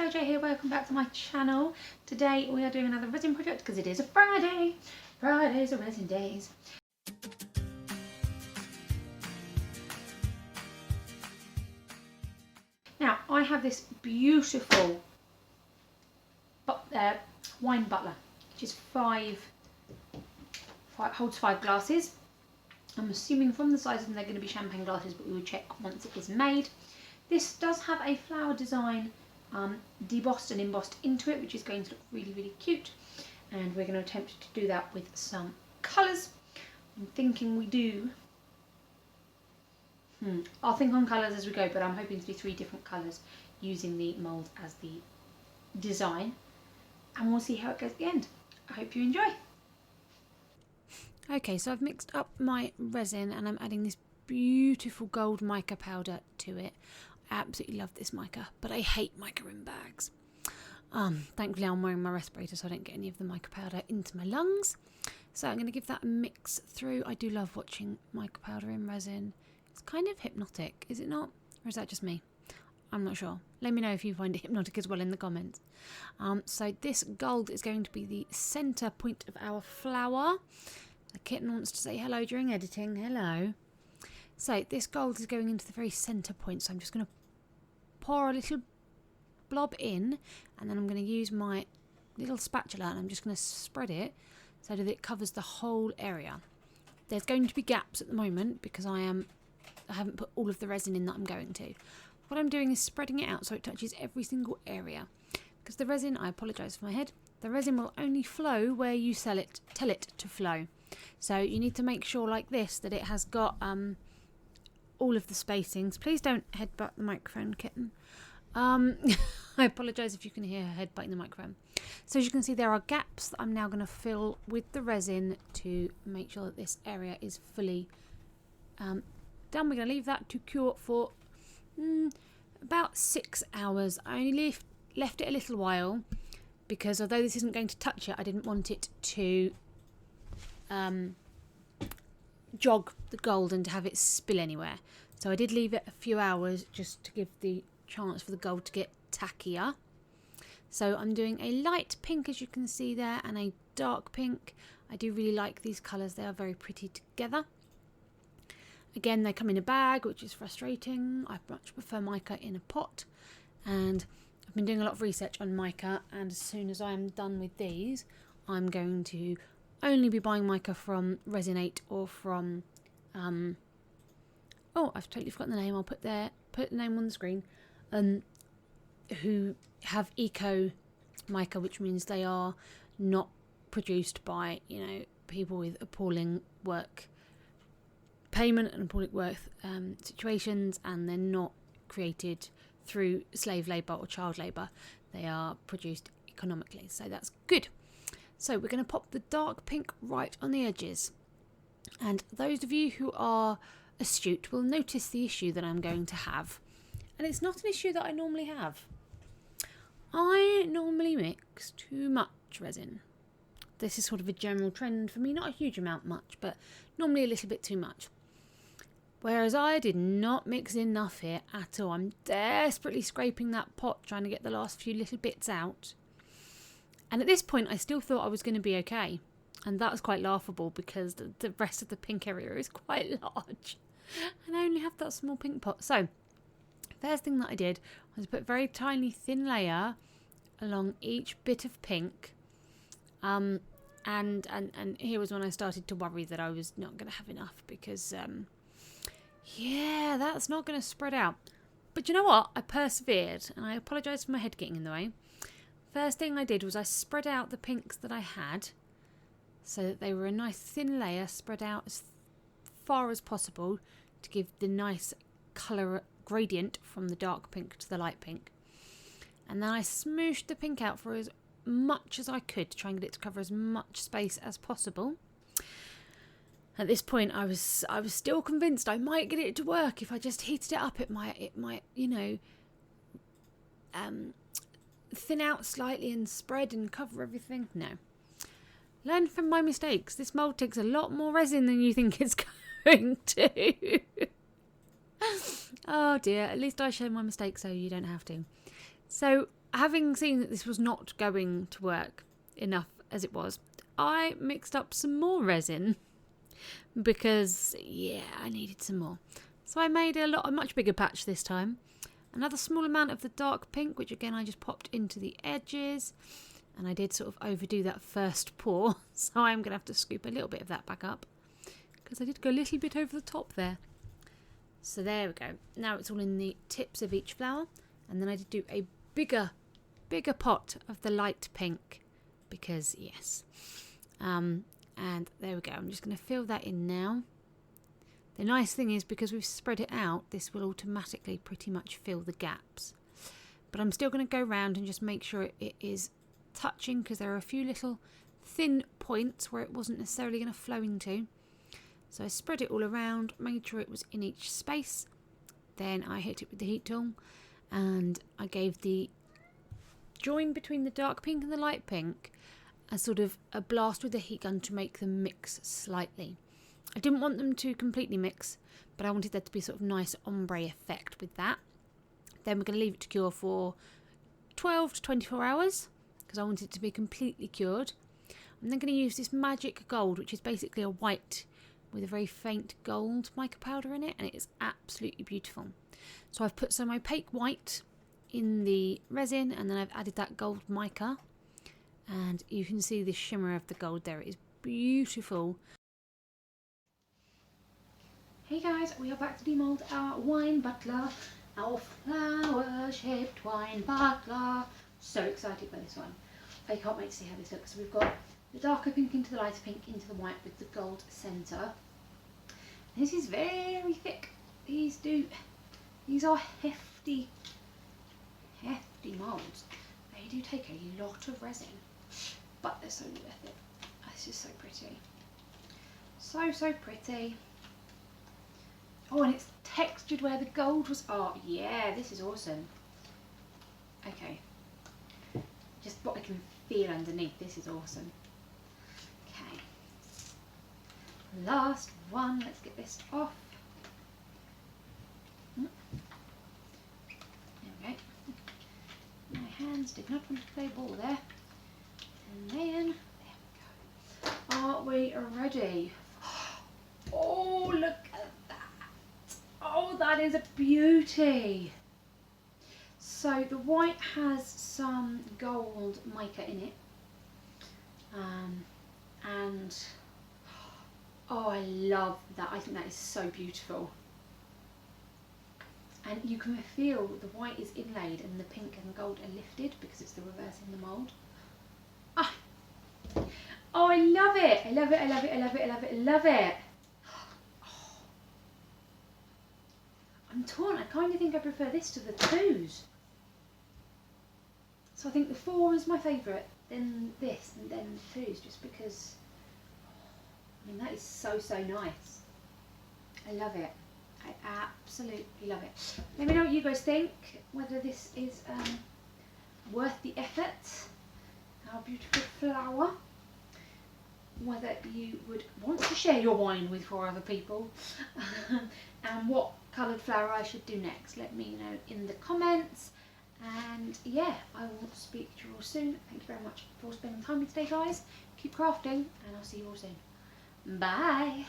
LJ here, welcome back to my channel. Today we are doing another resin project because it is a Friday. Fridays are resin days. Now I have this beautiful wine butler, which is holds 5 glasses. I'm assuming from the size of them they're going to be champagne glasses, but we will check once it is made. This does have a flower design debossed and embossed into it, which is going to look really, really cute. And we're going to attempt to do that with some colours. I'm thinking we do. I'll think on colours as we go, but I'm hoping to do 3 different colours using the mould as the design. And we'll see how it goes at the end. I hope you enjoy. Okay, so I've mixed up my resin and I'm adding this beautiful gold mica powder to it. I absolutely love this mica, but I hate mica in bags. Thankfully I'm wearing my respirator so I don't get any of the mica powder into my lungs. So I'm going to give that a mix through. I do love watching mica powder in resin. It's kind of hypnotic, is it not? Or is that just me? I'm not sure. Let me know if you find it hypnotic as well in the comments. So this gold is going to be the centre point of our flower. The kitten wants to say hello during editing. Hello. So this gold is going into the very centre point. So I'm just going to pour a little blob in, and then I'm going to use my little spatula and I'm just going to spread it so that it covers the whole area. There's going to be gaps at the moment because I haven't put all of the resin in that I'm going to. What I'm doing is spreading it out so it touches every single area. Because the resin, I apologise for my head, the resin will only flow where you tell it to flow. So you need to make sure like this that it has got all of the spacings. Please don't headbutt the microphone, kitten. I apologise if you can hear her headbutting the microphone. So as you can see, there are gaps that I'm now going to fill with the resin to make sure that this area is fully done. We're going to leave that to cure for about 6 hours. I only left it a little while because although this isn't going to touch it, I didn't want it to jog the gold and to have it spill anywhere. So I did leave it a few hours just to give the chance for the gold to get tackier. So I'm doing a light pink, as you can see there, and a dark pink. I do really like these colours. They are very pretty together. Again, they come in a bag, which is frustrating. I much prefer mica in a pot. And I've been doing a lot of research on mica, and as soon as I am done with these, I'm going to only be buying mica from Resin 8 or from oh, I've totally forgotten the name. I'll put the name on the screen. Who have eco mica, which means they are not produced by, you know, people with appalling work payment and appalling work situations, and they're not created through slave labour or child labour. They are produced economically, so that's good. So we're going to pop the dark pink right on the edges, and those of you who are astute will notice the issue that I'm going to have, and it's not an issue that I normally have. I normally mix too much resin. This is sort of a general trend for me, not a huge amount much, but normally a little bit too much. Whereas I did not mix enough here at all. I'm desperately scraping that pot trying to get the last few little bits out. And at this point I still thought I was going to be okay. And that was quite laughable because the rest of the pink area is quite large. And I only have that small pink pot. So first thing that I did was put a very tiny thin layer along each bit of pink. And here was when I started to worry that I was not going to have enough because yeah, that's not going to spread out. But you know what? I persevered, and I apologise for my head getting in the way. First thing I did was I spread out the pinks that I had so that they were a nice thin layer spread out as far as possible to give the nice colour gradient from the dark pink to the light pink. And then I smooshed the pink out for as much as I could to try and get it to cover as much space as possible. At this point I was still convinced I might get it to work if I just heated it up. It might you know, thin out slightly and spread and cover everything. No. Learn from my mistakes. This mould takes a lot more resin than you think it's going to. Oh dear, at least I share my mistakes so you don't have to. So I having seen that this was not going to work enough as it was, I mixed up some more resin because, yeah, I needed some more. So I made a much bigger patch this time. Another small amount of the dark pink, which again I just popped into the edges. And I did sort of overdo that first pour, so I'm going to have to scoop a little bit of that back up because I did go a little bit over the top there. So there we go. Now it's all in the tips of each flower. And then I did do a bigger pot of the light pink because, yes. And there we go. I'm just going to fill that in now. The nice thing is, because we've spread it out, this will automatically pretty much fill the gaps. But I'm still going to go around and just make sure it is touching, because there are a few little thin points where it wasn't necessarily going to flow into. So I spread it all around, made sure it was in each space. Then I hit it with the heat tool and I gave the join between the dark pink and the light pink a sort of a blast with the heat gun to make them mix slightly. I didn't want them to completely mix, but I wanted there to be sort of nice ombre effect with that. Then we're going to leave it to cure for 12 to 24 hours because I want it to be completely cured. I'm then going to use this magic gold, which is basically a white with a very faint gold mica powder in it, and it is absolutely beautiful. So I've put some opaque white in the resin, and then I've added that gold mica, and you can see the shimmer of the gold there. It is beautiful. Hey guys, we are back to demold our wine butler, our flower shaped wine butler. So excited by this one. I can't wait to see how this looks. So we've got the darker pink into the lighter pink into the white with the gold centre. This is very thick. These are hefty moulds. They do take a lot of resin, but they're so worth it. This is so pretty. So pretty. Oh, and it's textured where the gold was. Oh, yeah, this is awesome. Okay. Just what I can feel underneath. This is awesome. Okay. Last one. Let's get this off. There we go. My hands did not want to play ball there. And then, there we go. Are we ready? Oh, look at that. Oh, that is a beauty. So the white has some gold mica in it. And oh, I love that. I think that is so beautiful. And you can feel the white is inlaid and the pink and gold are lifted because it's the reverse in the mould. Ah. Oh, I love it. I love it, I love it, I love it, I love it, I love it. I'm torn. I kind of think I prefer this to the 2s. So I think the 4 is my favourite, then this, and then the 2s, just because, I mean, that is so nice. I love it. I absolutely love it. Let me know what you guys think, whether this is worth the effort, our beautiful flower, whether you would want to share your wine with 4 other people, and what coloured flower I should do next. Let me know in the comments. And yeah, I will speak to you all soon. Thank you very much for spending time with me today, guys. Keep crafting, and I'll see you all soon. Bye.